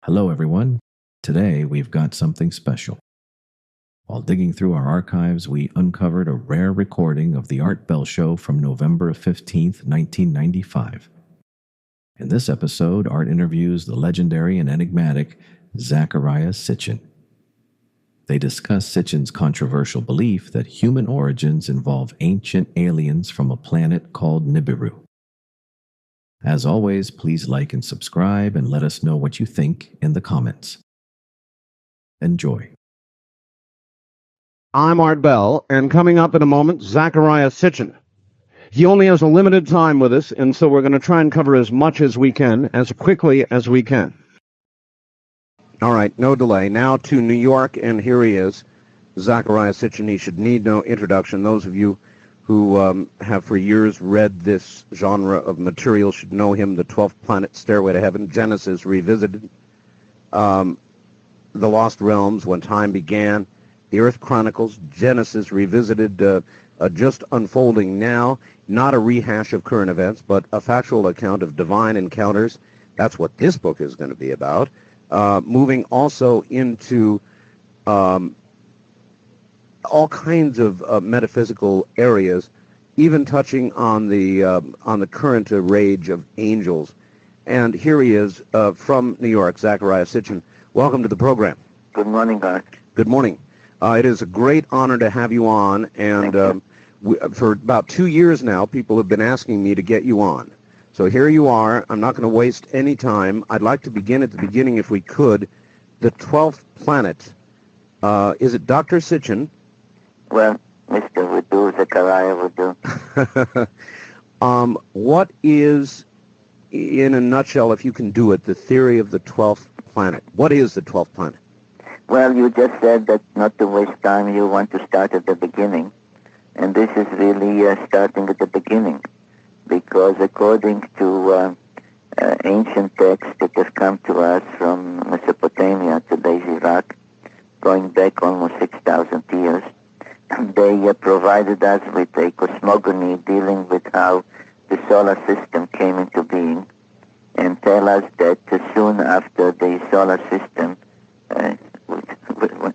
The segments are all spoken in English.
Hello, everyone. Today we've got something special. While digging through our archives, we uncovered a rare recording of the Art Bell Show from November 15th, 1995. In this episode, Art interviews the legendary and enigmatic Zecharia Sitchin. They discuss Sitchin's controversial belief that human origins involve ancient aliens from a planet called Nibiru. As always, please like and subscribe and let us know what you think in the comments. Enjoy. I'm Art Bell, and coming up in a moment, Zecharia Sitchin. He only has a limited time with us, and so we're going to try and cover as much as we can, as quickly as we can. All right, no delay. Now to New York, and here he is, Zecharia Sitchin. He should need no introduction. Those of you who have for years read this genre of material should know him, The 12th Planet, Stairway to Heaven, Genesis Revisited, The Lost Realms, When Time Began, The Earth Chronicles, Genesis Revisited, just unfolding now, not a rehash of current events, but a factual account of divine encounters. That's what this book is going to be about. Moving also into all kinds of metaphysical areas, even touching on the current rage of angels. And here he is from New York, Zecharia Sitchin. Welcome to the program. Good morning, Art. Good morning. It is a great honor to have you on, and for about 2 years now, people have been asking me to get you on. So here you are. I'm not going to waste any time. I'd like to begin at the beginning, if we could. The 12th planet. Is it Dr. Sitchin? Well, Mr. would do, Zecharia would do. What is, in a nutshell, if you can do it, the theory of the 12th planet? What is the 12th planet? Well, you just said that not to waste time, you want to start at the beginning. And this is really starting at the beginning. Because according to ancient texts that have come to us from Mesopotamia, today's Iraq, going back almost 6,000 years, they provided us with a cosmogony dealing with how the solar system came into being, and tell us that soon after the solar system,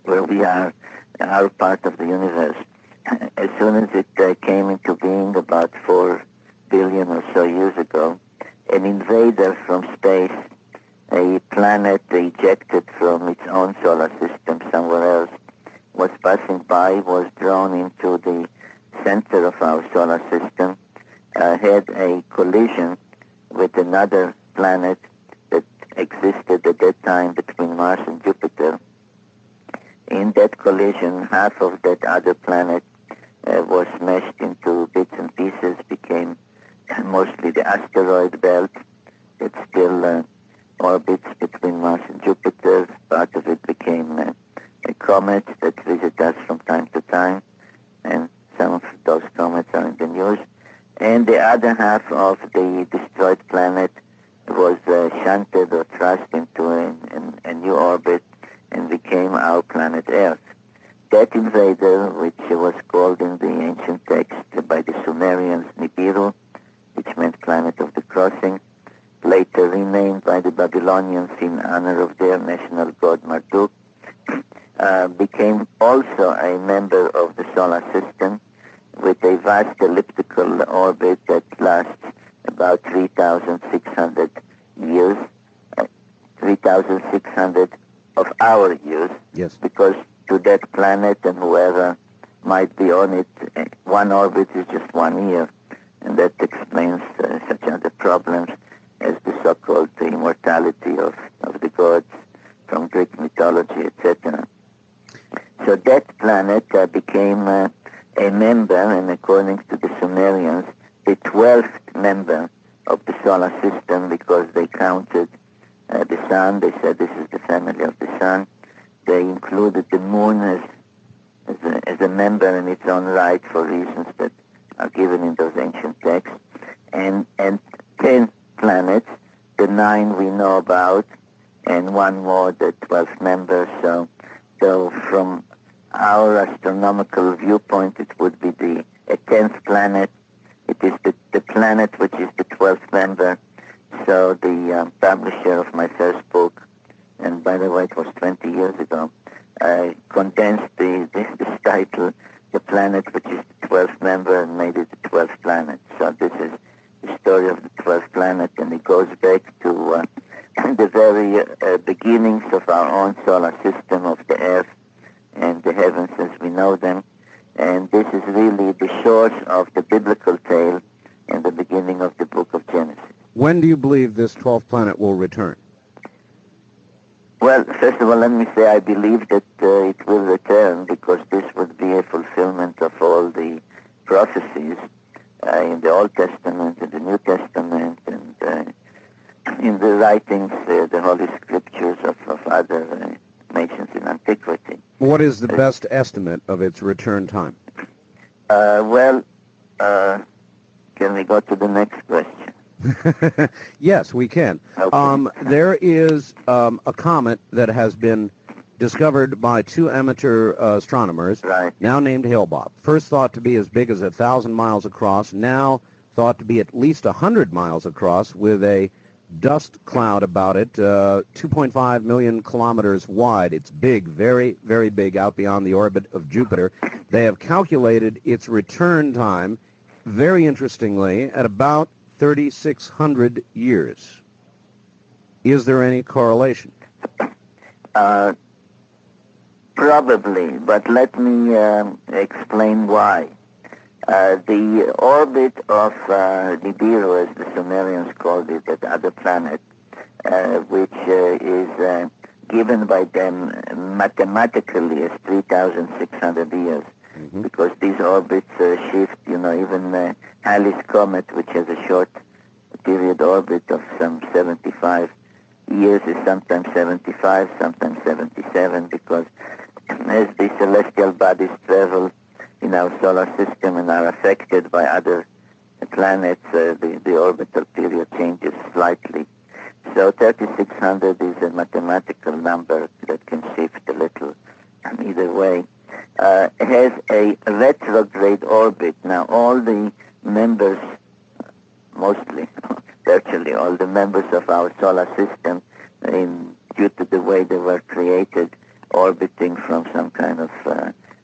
where we are, our part of the universe, as soon as it came into being about 4 billion or so years ago, an invader from space, a planet ejected from its own solar system somewhere else, was passing by, was drawn into the center of our solar system, had a collision with another planet that existed at that time between Mars and Jupiter. In that collision, half of that other planet was smashed into bits and pieces, became mostly the asteroid belt that still orbits between Mars and Jupiter. Part of it became a comet that visits us from time to time, and some of those comets are in the news. And the other half of the destroyed planet was shunted or thrust into a new orbit and became our planet Earth. That invader, which was called in the ancient text by the Sumerians Nibiru, which meant planet of the crossing, later renamed by the Babylonians in honor of their national god Marduk, became also a member of the solar system with a vast elliptical orbit that lasts about 3,600 years, 3,600 of our years. Yes. Because to that planet and whoever might be on it, one orbit is just 1 year. And that explains such other problems as the so-called immortality of the gods from Greek mythology, etc. So that planet became a member, and according to the Sumerians, the 12th member of the solar system, because they counted the sun. They said this is the family of the sun. They included the moon as a member in its own right for reasons that are given in those ancient texts. And 10 planets, the 9 we know about, and one more, the 12th member. So from our astronomical viewpoint, it would be a 10th planet. It is the planet which is the 12th member. So the publisher of my first book and by the way, it was 20 years ago, condensed this title, The Planet Which is the 12th Member, and made it the 12th Planet. So this is the story of the 12th planet, and it goes back to the very beginnings of our own solar system, of the Earth and the heavens as we know them. And this is really the source of the biblical tale and the beginning of the book of Genesis. When do you believe this 12th planet will return? Well, first of all, let me say I believe that it will return, because this would be a fulfillment of all the prophecies in the Old Testament, in the New Testament, and in the writings, the Holy Scriptures of other nations in antiquity. What is the best estimate of its return time? Can we go to the next question? Yes, we can. Okay. There is a comet that has been discovered by two amateur astronomers, Right. now named Hale-Bopp. First thought to be as big as 1,000 miles across, now thought to be at least 100 miles across, with a dust cloud about it, 2.5 million kilometers wide. It's big, very, very big, out beyond the orbit of Jupiter. They have calculated its return time, very interestingly, at about 3,600 years. Is there any correlation? Probably, but let me explain why. The orbit of Nibiru, as the Sumerians called it, that other planet, which is given by them mathematically as 3,600 years, because these orbits shift, even Halley's Comet, which has a short period orbit of some 75 years, is sometimes 75, sometimes 77, because as the celestial bodies travel in our solar system and are affected by other planets, the orbital period changes slightly. So 3,600 is a mathematical number that can shift a little either way. It has a retrograde orbit. Now all the members, mostly, virtually all the members of our solar system, due to the way they were created, orbiting from some kind of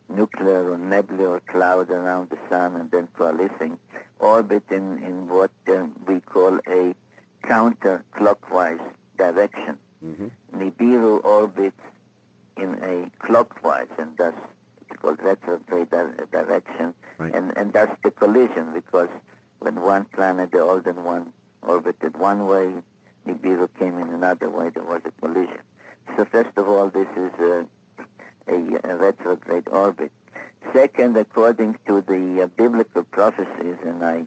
nuclear or nebular cloud around the sun and then coalescing, orbit in what we call a counterclockwise direction. Nibiru orbits in a clockwise, and thus it's called retrograde direction, Right. and that's the collision, because when one planet, the older one, orbited one way, Nibiru came in another way, there was a collision. So first of all, this is a retrograde orbit. Second, according to the biblical prophecies, and I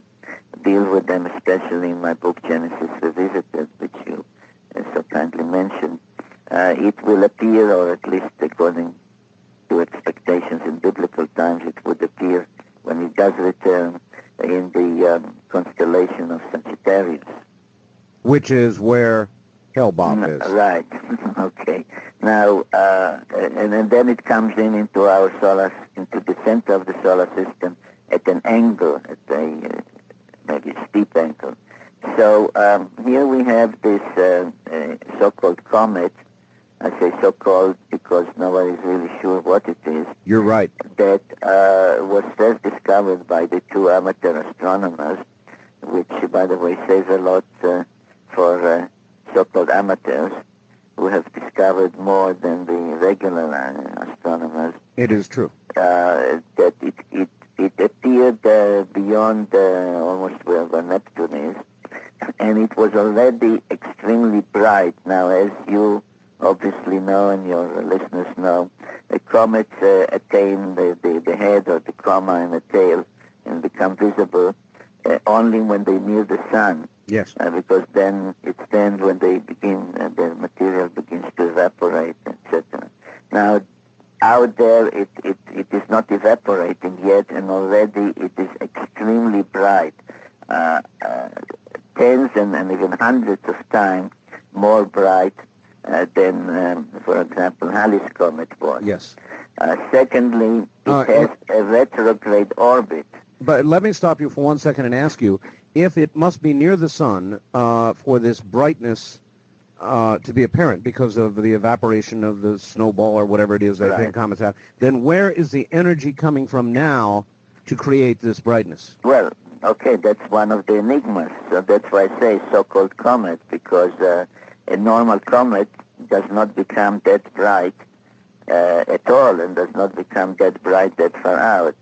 deal with them especially in my book Genesis Revisited, which you so kindly mentioned, it will appear, or at least according to expectations in biblical times, it would appear when it does return in the constellation of Sagittarius. Which is where Hale-Bopp is. Right. Okay. Now, and then it comes into our into the center of the solar system at an angle, at a maybe steep angle. So here we have this so-called comet. I say so-called because nobody's really sure what it is. You're right. That was first discovered by the two amateur astronomers, which, by the way, says a lot for so-called amateurs, who have discovered more than the regular astronomers. It is true. That it appeared beyond almost where Neptune is, and it was already extremely bright. Now, as you obviously know and your listeners know, comets attain the head or the coma and the tail and become visible only when they near the sun. Yes. Because then it's then when they begin, the material begins to evaporate, etc. Now, out there, it is not evaporating yet, and already it is extremely bright, tens and even hundreds of times more bright than, for example, Halley's Comet was. Yes. Secondly, it has a retrograde orbit. But let me stop you for 1 second and ask you, if it must be near the sun for this brightness to be apparent because of the evaporation of the snowball or whatever it is that Right. comets have, then where is the energy coming from now to create this brightness? Well, okay, that's one of the enigmas. So that's why I say so-called comet, because a normal comet does not become that bright at all, and does not become that bright that far out.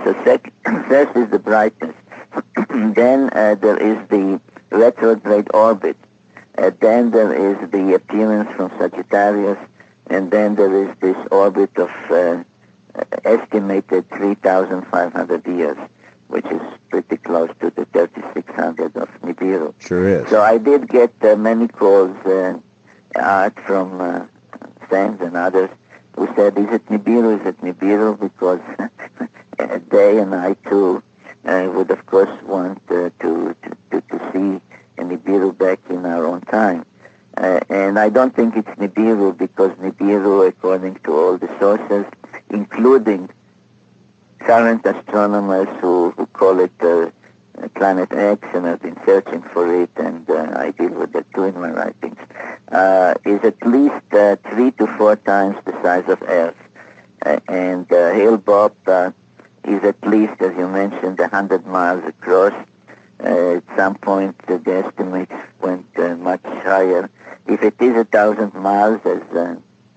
So first is the brightness. Then there is the retrograde orbit. Then there is the appearance from Sagittarius, and then there is this orbit of estimated 3,500 years, which is pretty close to the 3,600 of Nibiru. Sure is. So I did get many calls out from friends and others who said, is it Nibiru, is it Nibiru? Because they and I too would of course want to see Nibiru back in our own time. And I don't think it's Nibiru, because Nibiru, according to all the sources, including current astronomers who call it Planet X and have been searching for it, and I deal with that too in my writings, is at least 3 to 4 times the size of Earth. And Hale-Bopp is at least, as you mentioned, 100 miles across. At some point, the estimates went much higher. If it is 1,000 miles, as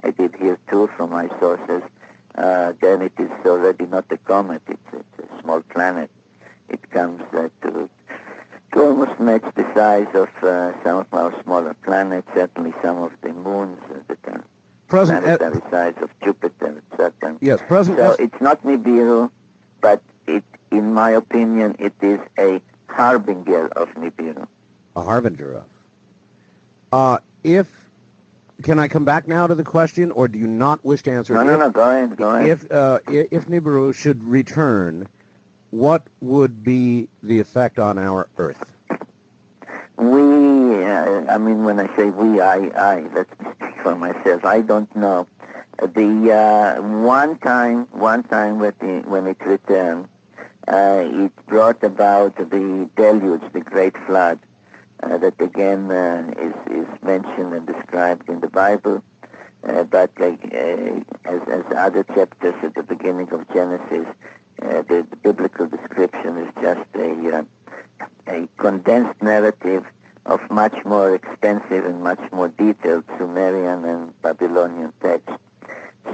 I did hear too from my sources, then it is already not a comet. It's a small planet. It comes to almost match the size of some of our smaller planets, certainly some of the moons that are planetary size of Jupiter and Saturn. Yes, So it's not Nibiru, but in my opinion, it is a harbinger of Nibiru. A harbinger of. Can I come back now to the question, or do you not wish to answer? No, go ahead. If Nibiru should return, what would be the effect on our Earth? I mean, when I say we, let me speak for myself. I don't know. The one time when it returned, it brought about the deluge, the great flood, that again is mentioned and described in the Bible, but as other chapters at the beginning of Genesis, the biblical description is just a condensed narrative of much more extensive and much more detailed Sumerian and Babylonian text.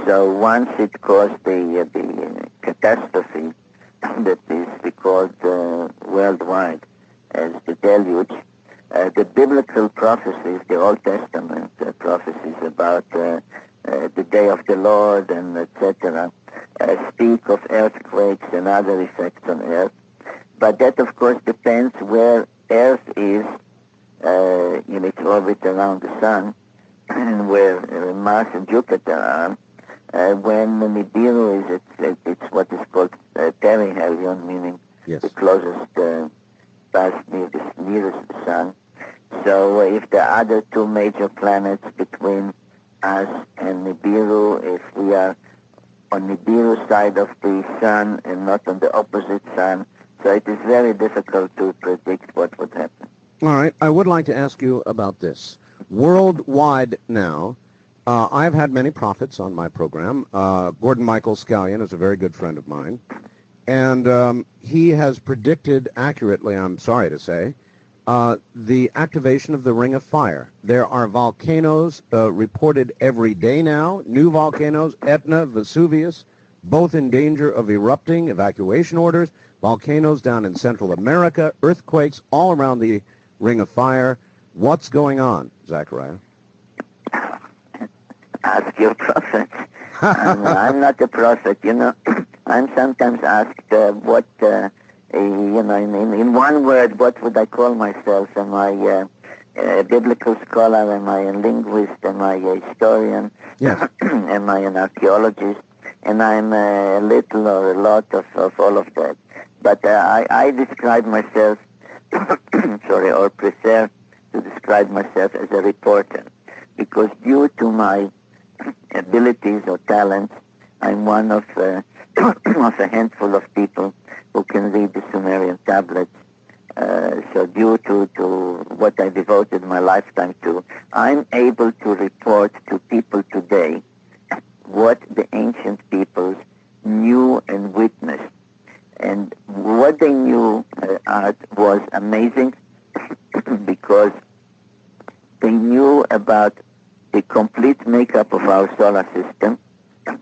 So once it caused the catastrophe that is recorded worldwide as the deluge, the biblical prophecies, the Old Testament prophecies about the day of the Lord and etc., speak of earthquakes and other effects on Earth. But that, of course, depends where Earth is in its orbit around the Sun, and where Mars and Jupiter are. When Nibiru is, it's what is called perihelion, meaning the closest path nearest the Sun. So if the other two major planets between us and Nibiru, if we are on Nibiru side of the Sun and not on the opposite Sun, so it is very difficult to predict what would happen. All right. I would like to ask you about this. Worldwide now, I've had many prophets on my program. Gordon Michael Scallion is a very good friend of mine. And he has predicted accurately, I'm sorry to say, the activation of the Ring of Fire. There are volcanoes reported every day now, new volcanoes, Etna, Vesuvius, both in danger of erupting, evacuation orders, volcanoes down in Central America, earthquakes all around the Ring of Fire. What's going on, Zecharia? Ask your prophet. I'm not a prophet, you know. I'm sometimes asked what, in one word, what would I call myself? Am I a biblical scholar? Am I a linguist? Am I a historian? Yes. Am I an archaeologist? And I'm a little or a lot of all of that. But I describe myself, or prefer to describe myself as a reporter, because due to my abilities or talents, I'm one of of a handful of people who can read the Sumerian tablets So due to what I devoted my lifetime to, I'm able to report to people today what the ancient peoples knew and witnessed. And what they knew was amazing because they knew about the complete makeup of our solar system,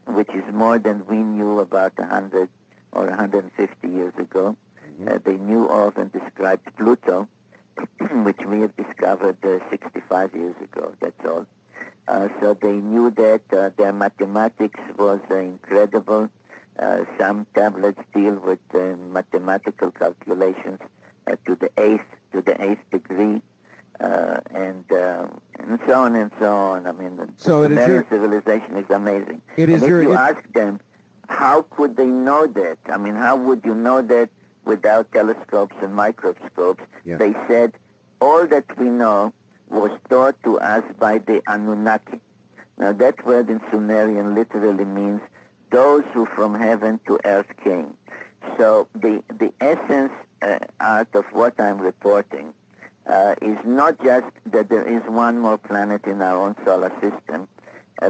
which is more than we knew about 100 or 150 years ago. They knew of and described Pluto, which we have discovered 65 years ago, that's all. So they knew that their mathematics was incredible. Some tablets deal with mathematical calculations to the eighth degree, and so on and so on. I mean, the Sumerian civilization is amazing. And if you ask them, how could they know that? I mean, how would you know that without telescopes and microscopes? Yeah. They said, all that we know was taught to us by the Anunnaki. Now, that word in Sumerian literally means those who from heaven to earth came. So the essence out of what I'm reporting is not just that there is one more planet in our own solar system,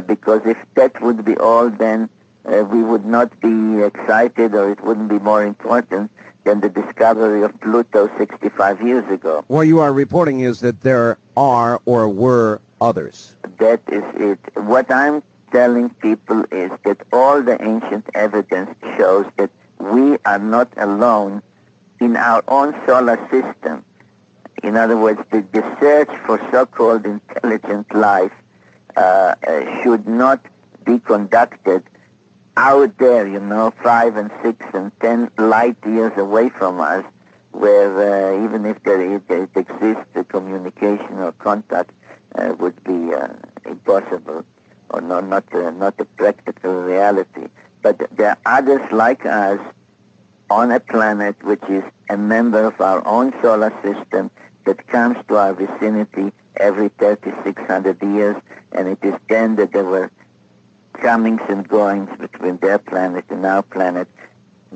because if that would be all, then we would not be excited, or it wouldn't be more important than the discovery of Pluto 65 years ago. What you are reporting is that there are or were others. That is it. What I'm telling people is that all the ancient evidence shows that we are not alone in our own solar system. In other words, the search for so-called intelligent life should not be conducted out there, 5 and 6 and 10 light years away from us, where even if it exists, the communication or contact would be impossible, or not a practical reality. But there are others like us on a planet which is a member of our own solar system that comes to our vicinity every 3,600 years, and it is then that there were comings and goings between their planet and our planet,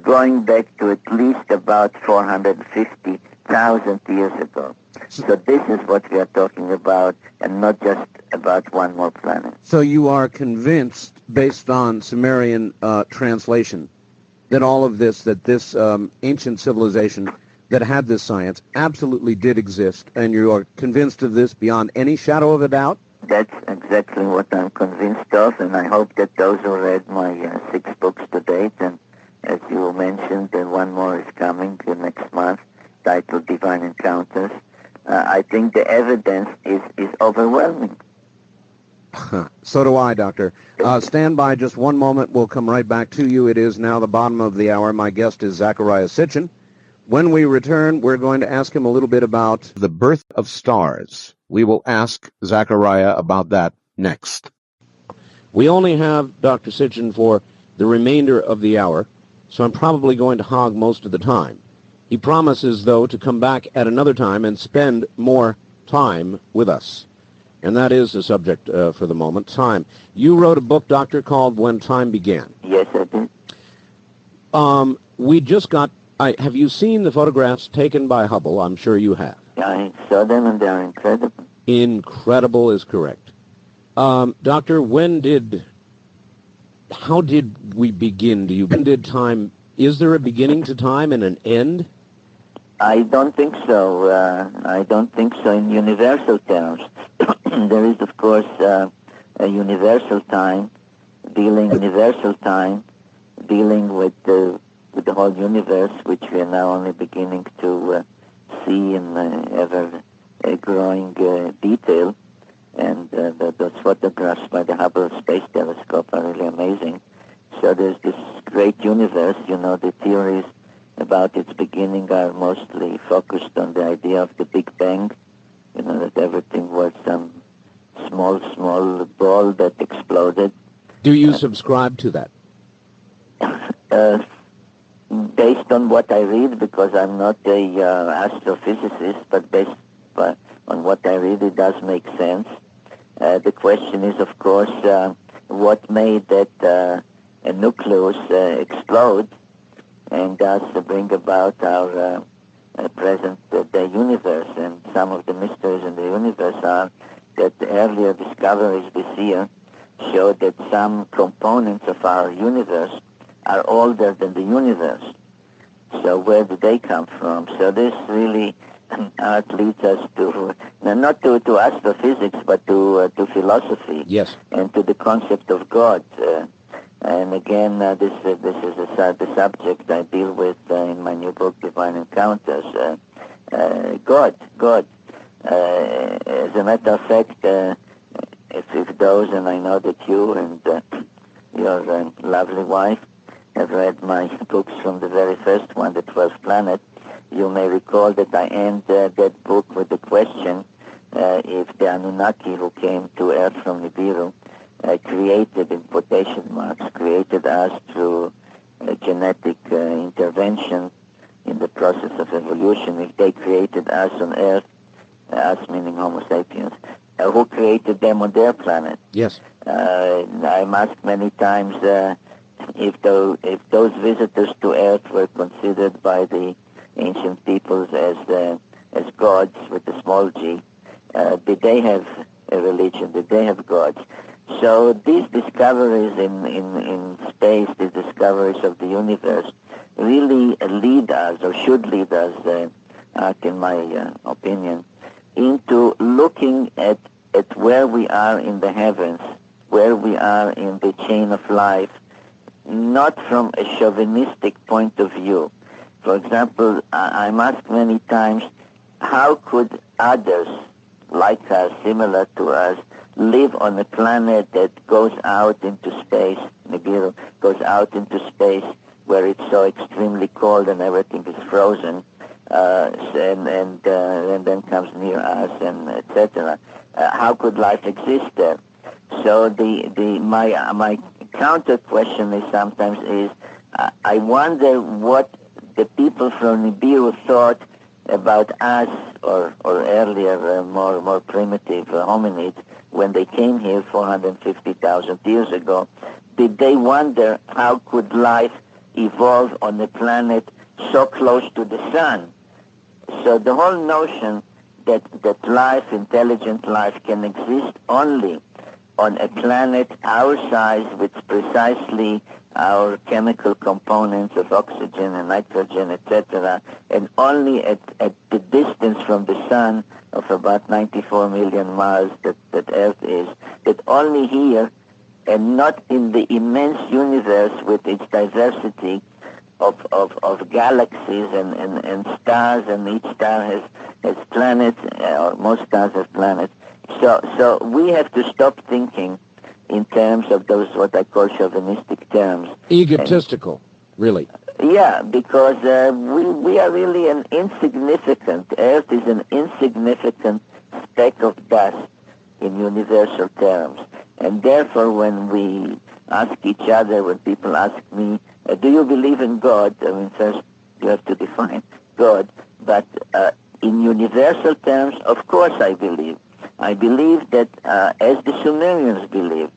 going back to at least about 450,000 years ago. So this is what we are talking about, and not just about one more planet. So you are convinced, based on Sumerian translation, that all of this, that this ancient civilization that had this science absolutely did exist, and you are convinced of this beyond any shadow of a doubt? That's exactly what I'm convinced of, and I hope that those who read my 6 books to date, and as you mentioned, one more is coming next month, titled Divine Encounters, I think the evidence is overwhelming. So do I, Doctor. Stand by just one moment. We'll come right back to you. It is now the bottom of the hour. My guest is Zecharia Sitchin. When we return, we're going to ask him a little bit about the birth of stars. We will ask Zecharia about that next. We only have Dr. Sitchin for the remainder of the hour, so I'm probably going to hog most of the time. He promises, though, to come back at another time and spend more time with us. And that is the subject for the moment, time. You wrote a book, Doctor, called When Time Began. Yes, I did. We just got... have you seen the photographs taken by Hubble? I'm sure you have. I saw them, and they're incredible. Incredible is correct. Doctor, how did we begin? When did time... Is there a beginning to time and an end? I don't think so. I don't think so in universal terms. There is, of course, a universal time dealing with the whole universe, which we are now only beginning to see in ever-growing detail. And those photographs by the Hubble Space Telescope are really amazing. So there's this great universe, the theories about its beginning are mostly focused on the idea of the Big Bang, that everything was some small ball that exploded. Do you subscribe to that? Based on what I read, because I'm not a astrophysicist, but based on what I read, it does make sense. The question is, of course, what made that nucleus explode and thus bring about our present day universe. And some of the mysteries in the universe are that the earlier discoveries this year show that some components of our universe are older than the universe. So where do they come from? So this really leads us to, not to astrophysics, but to philosophy. Yes. And to the concept of God. And again, this is the subject I deal with in my new book, Divine Encounters. God. As a matter of fact, if those, and I know that you and your lovely wife have read my books from the very first one, The 12th Planet, you may recall that I end that book with the question if the Anunnaki who came to Earth from Nibiru created, in quotation marks, created us through genetic intervention in the process of evolution, if they created us on Earth, us meaning Homo sapiens, who created them on their planet? Yes. I'm asked many times if those visitors to Earth were considered by the ancient peoples as gods with a small g. Did they have a religion? Did they have gods? So these discoveries in space, these discoveries of the universe, really lead us, or should lead us, in my opinion, into looking at where we are in the heavens, where we are in the chain of life, not from a chauvinistic point of view. For example, I'm asked many times, how could others like us, similar to us, live on a planet that goes out into space, Nibiru goes out into space where it's so extremely cold and everything is frozen, and then comes near us, and etc. How could life exist there? So my counter question is sometimes I wonder what the people from Nibiru thought about us, or earlier more primitive hominids, when they came here 450,000 years ago. Did they wonder how could life evolve on a planet so close to the sun? So the whole notion that life, intelligent life, can exist only on a planet our size with precisely our chemical components of oxygen and nitrogen, etc., and only at the distance from the sun of about 94 million miles that Earth is, that only here, and not in the immense universe with its diversity of galaxies and stars, and each star has planets, or most stars have planets. So we have to stop thinking in terms of those, what I call chauvinistic terms. Egotistical, really. Yeah, because we are really an insignificant, Earth is an insignificant speck of dust in universal terms. And therefore, when we ask each other, when people ask me, do you believe in God? I mean, first you have to define God. But in universal terms, of course I believe. I believe that as the Sumerians believed,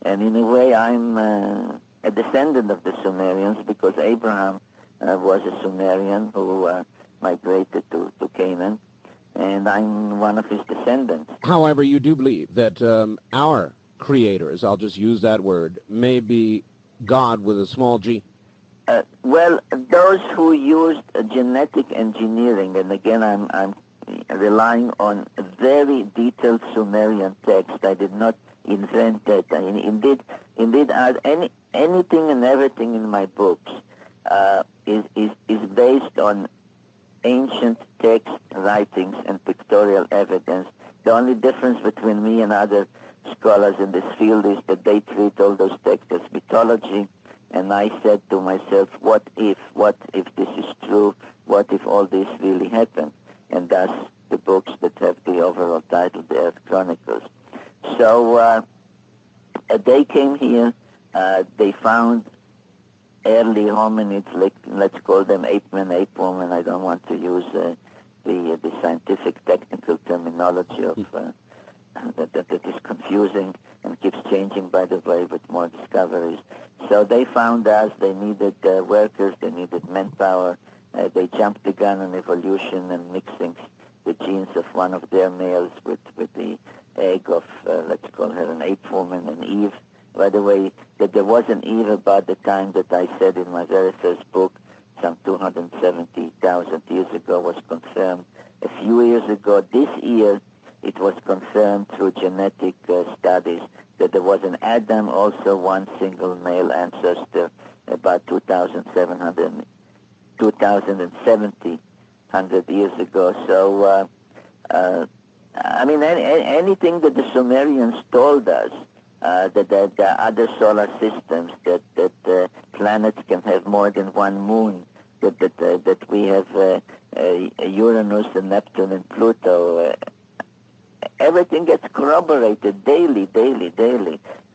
and in a way I'm a descendant of the Sumerians, because Abraham was a Sumerian who migrated to Canaan, and I'm one of his descendants. However, you do believe that our creators, I'll just use that word, may be God with a small g? Well, those who used genetic engineering, and again I'm relying on a very detailed Sumerian text. I did not invent that. Indeed, anything and everything in my books is based on ancient text, writings, and pictorial evidence. The only difference between me and other scholars in this field is that they treat all those texts as mythology, and I said to myself, what if this is true? What if all this really happened? And thus the books that have the overall title, The Earth Chronicles. So they came here, they found early hominids, like, let's call them ape-man, ape-woman. I don't want to use the scientific technical terminology of that is confusing and keeps changing, by the way, with more discoveries. So they found us, they needed workers, they needed manpower, they jumped the gun on evolution and mixing the genes of one of their males with the egg of, let's call her an ape woman, an Eve. By the way, that there was an Eve about the time that I said in my very first book, some 270,000 years ago, was confirmed. A few years ago, this year, it was confirmed through genetic studies that there was an Adam, also one single male ancestor, about 2,700, 2,070 100 years ago. So, I mean, anything that the Sumerians told us, that there are other solar systems, that planets can have more than one moon, that we have Uranus and Neptune and Pluto. Everything gets corroborated daily.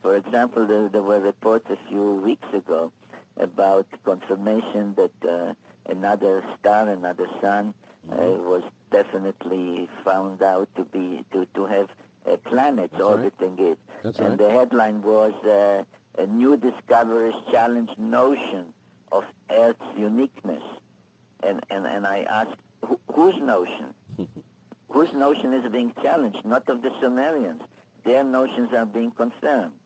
For example, there were reports a few weeks ago about confirmation that another star, another sun, was definitely found out to have planets orbiting it. And the headline was a new discoveries challenge notion of Earth's uniqueness. And I asked, whose notion? Whose notion is being challenged? Not of the Sumerians. Their notions are being confirmed.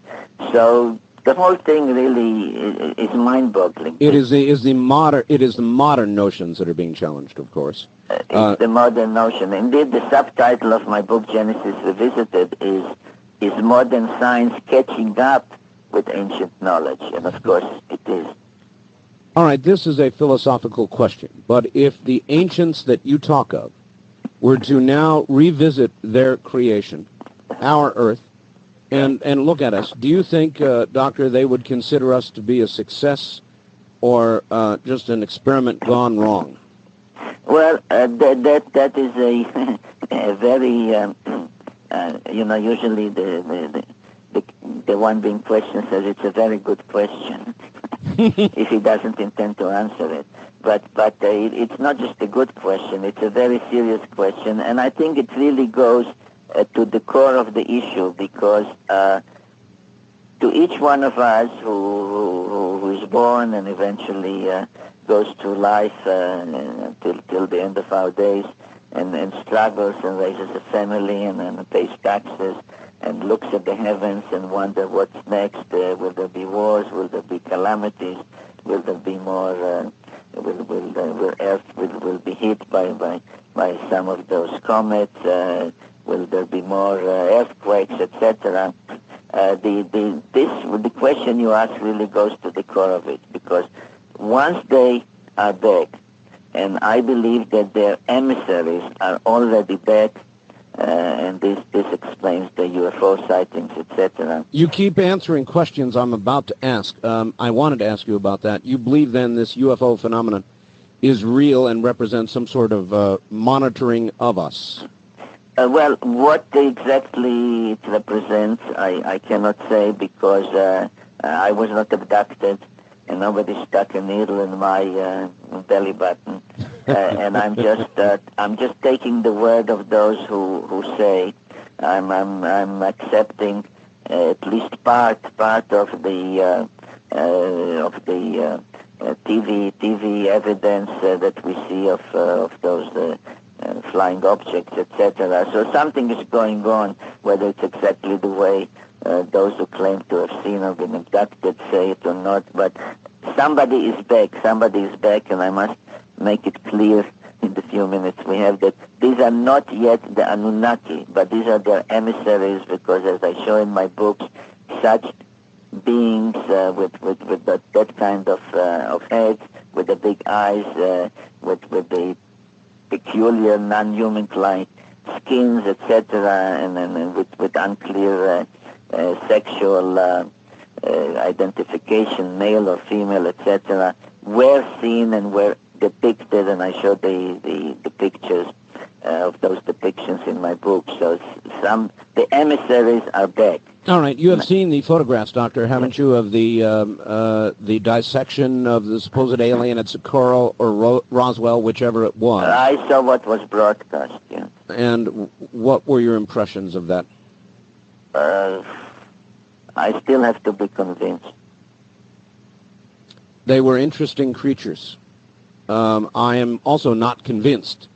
So the whole thing really is mind-boggling. It is the modern notions that are being challenged, of course. It's the modern notion. Indeed, the subtitle of my book, Genesis Revisited, is Modern Science Catching Up with Ancient Knowledge, and of course it is. All right, this is a philosophical question, but if the ancients that you talk of were to now revisit their creation, our Earth, and look at us, do you think, Doctor, they would consider us to be a success or just an experiment gone wrong? Well, that is a very, usually the one being questioned says it's a very good question if he doesn't intend to answer it. But it's not just a good question, it's a very serious question, and I think it really goes to the core of the issue, because to each one of us who is born and eventually goes through life till the end of our days and struggles and raises a family and pays taxes and looks at the heavens and wonder what's next. Will there be wars? Will there be calamities? Will there be more? Will Earth will be hit by some of those comets? Will there be more earthquakes, etc.? The question you ask really goes to the core of it, because once they are back, and I believe that their emissaries are already back, and this explains the UFO sightings, etc. You keep answering questions I'm about to ask. I wanted to ask you about that. You believe then this UFO phenomenon is real and represents some sort of monitoring of us? Well, what exactly it represents, I cannot say, because I was not abducted, and nobody stuck a needle in my belly button, and I'm just taking the word of those who say. I'm accepting at least part of the TV evidence that we see of those flying objects, etc. So something is going on, whether it's exactly the way those who claim to have seen or been abducted say it or not. But somebody is back, and I must make it clear in the few minutes we have that these are not yet the Anunnaki, but these are their emissaries, because as I show in my books, such beings with that kind of heads, with the big eyes, with the peculiar non-human-like skins, etc., and with unclear sexual identification, male or female, etc., were seen and were depicted, and I showed the pictures of those depictions in my book. So the emissaries are back. All right, you have seen the photographs, Doctor, haven't you, of the dissection of the supposed alien at Socorro or Roswell, whichever it was? I saw what was broadcast, yeah. And what were your impressions of that? I still have to be convinced. They were interesting creatures. I am also not convinced,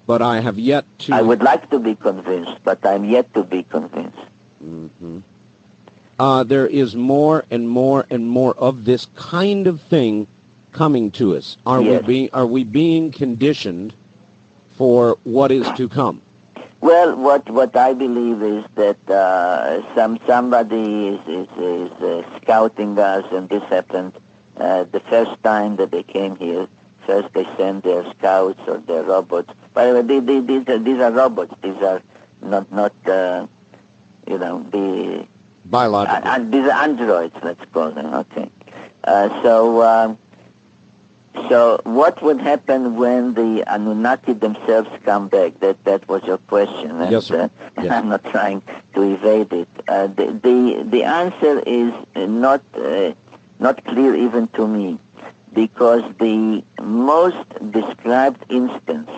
but I have yet to... I would like to be convinced, but I'm yet to be convinced. Mm-hmm. There is more and more and more of this kind of thing coming to us. Are we being conditioned for what is to come? Well, what I believe is that somebody is scouting us, and this happened the first time that they came here. First, they sent their scouts or their robots. By the way, these are robots. These are not the biological. These are androids. Let's call them. Okay. So what would happen when the Anunnaki themselves come back? That was your question. And, yes, sir. Yes. I'm not trying to evade it. The answer is not clear even to me, because the most described instance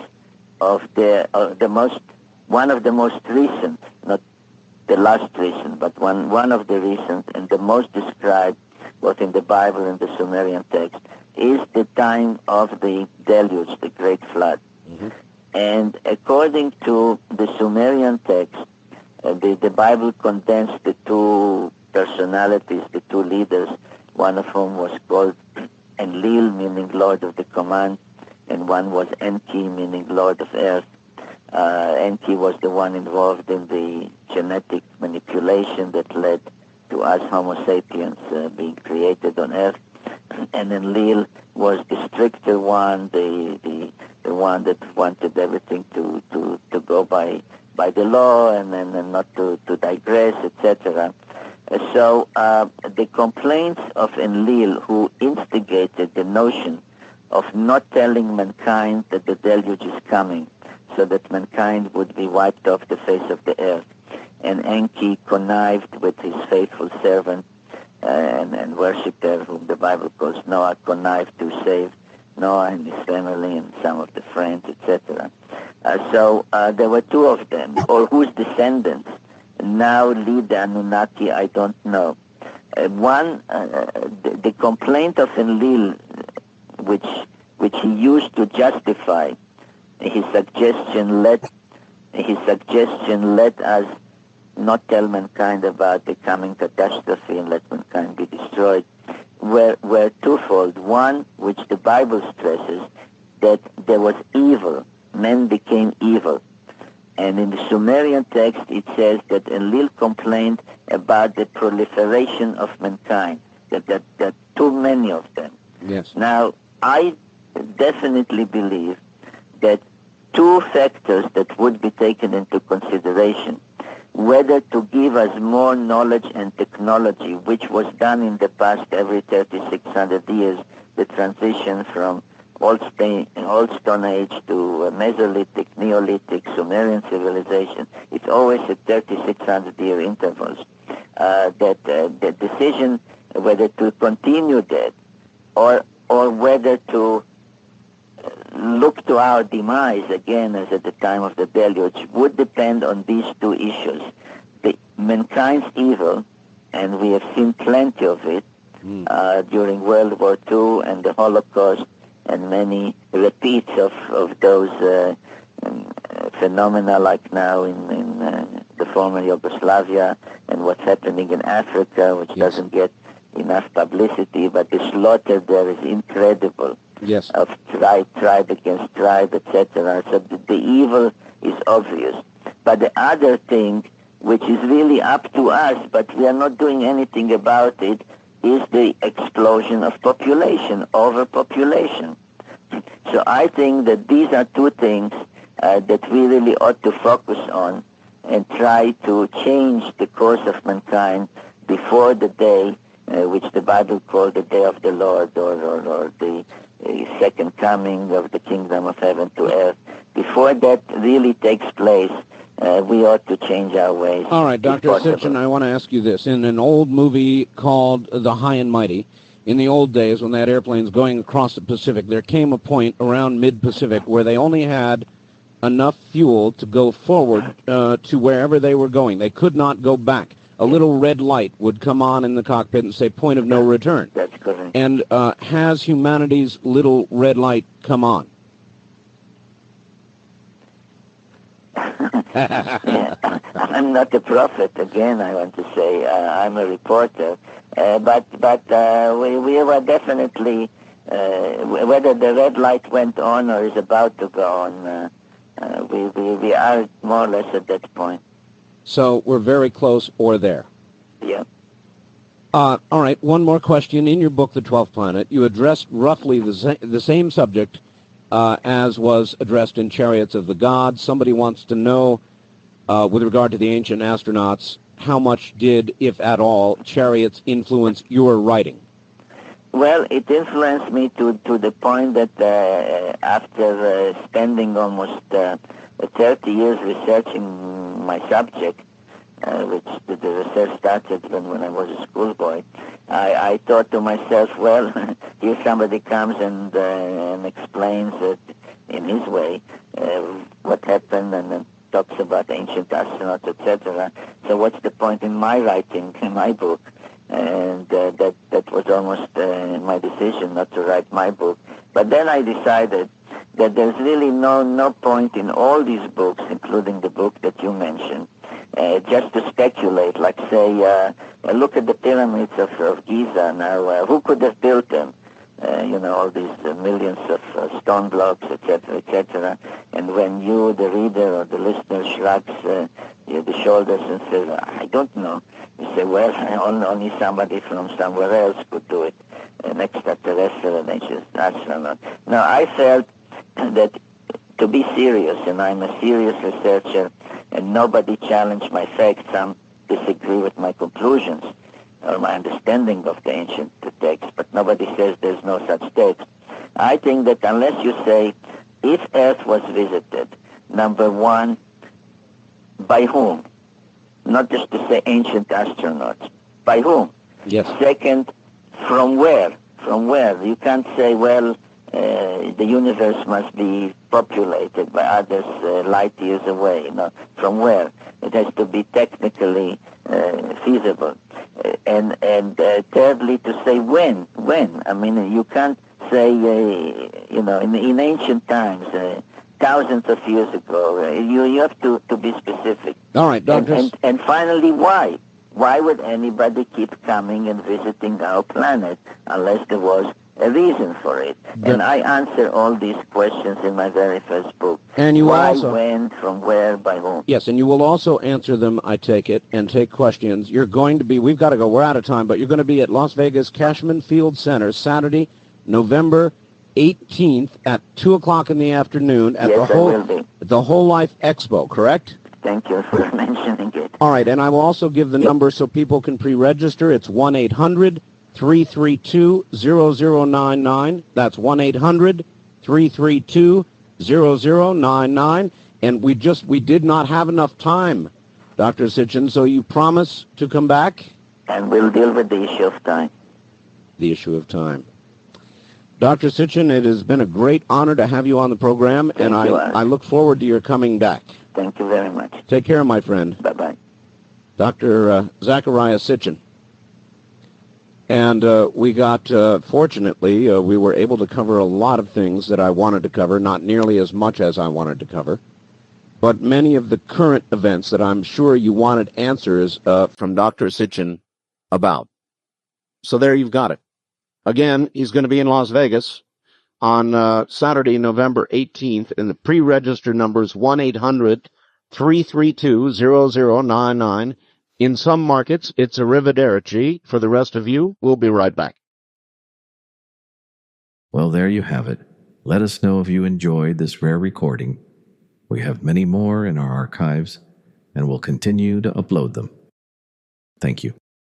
of one of the most recent, not the last recent, but one of the recent and the most described, both in the Bible and the Sumerian text, is the time of the deluge, the great flood. Mm-hmm. And according to the Sumerian text, the Bible condensed the two personalities, the two leaders, one of whom was called Enlil, meaning Lord of the Command, and one was Enki, meaning Lord of Earth. Enki was the one involved in the genetic manipulation that led to us Homo sapiens being created on Earth. And Enlil was the stricter one, the one that wanted everything to go by the law and not to digress, etc. So the complaints of Enlil, who instigated the notion of not telling mankind that the deluge is coming, so that mankind would be wiped off the face of the earth, and Enki connived with his faithful servant and worshipper, whom the Bible calls Noah, connived to save Noah and his family and some of the friends, etc. So there were two of them, or whose descendants now lead the Anunnaki, I don't know. The complaint of Enlil, which he used to justify his suggestion, led us not tell mankind about the coming catastrophe and let mankind be destroyed, were twofold. One, which the Bible stresses, that there was evil, men became evil. And in the Sumerian text it says that Enlil complained about the proliferation of mankind, that too many of them. Yes. Now, I definitely believe that two factors that would be taken into consideration, whether to give us more knowledge and technology, which was done in the past every 3,600 years, the transition from Old Stone Age to Mesolithic, Neolithic, Sumerian civilization, it's always at 3,600-year intervals. That the decision whether to continue that or whether to look to our demise again as at the time of the deluge would depend on these two issues. The mankind's evil, and we have seen plenty of it during World War II and the Holocaust, and many repeats of those phenomena like now in the former Yugoslavia, and what's happening in Africa, which doesn't get enough publicity, but the slaughter there is incredible. Yes. Of tribe against tribe, etc. So the evil is obvious. But the other thing, which is really up to us, but we are not doing anything about it, is the explosion of population, overpopulation. So I think that these are two things that we really ought to focus on and try to change the course of mankind before the day which the Bible called the day of the Lord, or the second coming of the kingdom of heaven to earth. Before that really takes place, we ought to change our ways. All right, Dr. Sitchin, I want to ask you this. In an old movie called The High and Mighty, in the old days when that airplane's going across the Pacific, there came a point around mid-Pacific where they only had enough fuel to go forward to wherever they were going. They could not go back. a little red light would come on in the cockpit and say point of no return. That's correct. And has humanity's little red light come on? Yeah. I'm not a prophet, again, I want to say. I'm a reporter. But we were definitely, whether the red light went on or is about to go on, we are more or less at that point. So we're very close or there. Yeah. All right, one more question. In your book, The 12th Planet, you addressed roughly the same subject as was addressed in Chariots of the Gods. Somebody wants to know, with regard to the ancient astronauts, how much did, if at all, Chariots influence your writing? Well, it influenced me to the point that after spending almost 30 years researching my subject, which the research started when I was a schoolboy, I thought to myself, well, here somebody comes and explains it in his way, what happened, and then talks about ancient astronauts, etc. So what's the point in my writing, in my book? And that was almost my decision not to write my book. But then I decided that there's really no point in all these books, including the book that you mentioned, just to speculate, like say, look at the pyramids of Giza now, who could have built them? All these millions of stone blocks, etc., etc. And when you, the reader or the listener, shrugs the shoulders and says, I don't know, you say, well, only somebody from somewhere else could do it, an extraterrestrial, an ancient astronaut. Now, I felt that to be serious, and I'm a serious researcher, and nobody challenged my facts, some disagree with my conclusions or my understanding of the ancient text, but nobody says there's no such text. I think that unless you say, if Earth was visited, number one, by whom? Not just to say ancient astronauts. By whom? Yes. Second, from where? From where? You can't say, well, the universe must be populated by others light years away. No, from where? It has to be technically feasible. And thirdly, to say when. I mean, you can't say, in ancient times, thousands of years ago. You have to be specific. All right, doctors. And finally, why? Why would anybody keep coming and visiting our planet unless there was a reason for it? And I answer all these questions in my very first book. And you why, also, when, from where, by whom? Yes, and you will also answer them, I take it, and take questions. You're going to be, we've got to go, we're out of time, but you're going to be at Las Vegas Cashman Field Center Saturday, November 18th at 2 o'clock in the afternoon at the Whole Life Expo, correct? Thank you for mentioning it. All right, and I will also give the number so people can pre-register. It's 1-800-332-0099. That's 1-800-332-0099. And we did not have enough time, Dr. Sitchin, so you promise to come back? And we'll deal with the issue of time. The issue of time. Dr. Sitchin, it has been a great honor to have you on the program, and I look forward to your coming back. Thank you very much. Take care, my friend. Bye-bye. Dr. Zecharia Sitchin. And we got, fortunately, we were able to cover a lot of things that I wanted to cover, not nearly as much as I wanted to cover, but many of the current events that I'm sure you wanted answers from Dr. Sitchin about. So there you've got it. Again, he's going to be in Las Vegas on Saturday, November 18th, and the pre-register number is 1-800-332-0099. In some markets, it's a arrivederci. For the rest of you, we'll be right back. Well, there you have it. Let us know if you enjoyed this rare recording. We have many more in our archives, and we'll continue to upload them. Thank you.